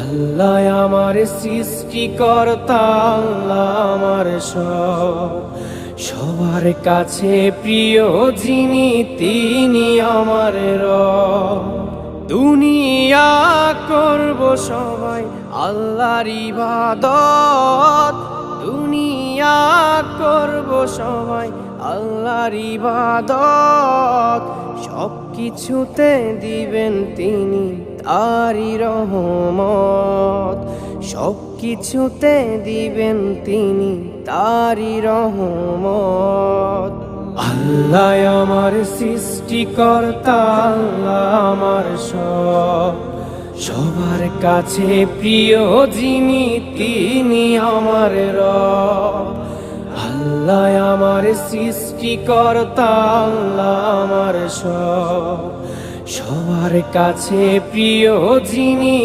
আল্লাহ আমার সৃষ্টিকর্তা, আল্লাহ আমার সবার কাছে প্রিয় যিনি তিনি আমার রব। দুনিয়া করব সবাই আল্লাহর ইবাদত, দুনিয়া করব সবাই আল্লাহর ইবাদত। সব কিছুতে দিবেন তিনি তারি রহমত, সব কিছুতে দিবেন তিনি তারি রহমত। আল্লাহ আমার সৃষ্টিকর্তা, আল্লাহ আমার সবার কাছে প্রিয় যিনি তিনি আমার রব। আল্লাহ আমার সৃষ্টিকর্তা, আল্লাহ আমার সবার কাছে প্রিয় যিনি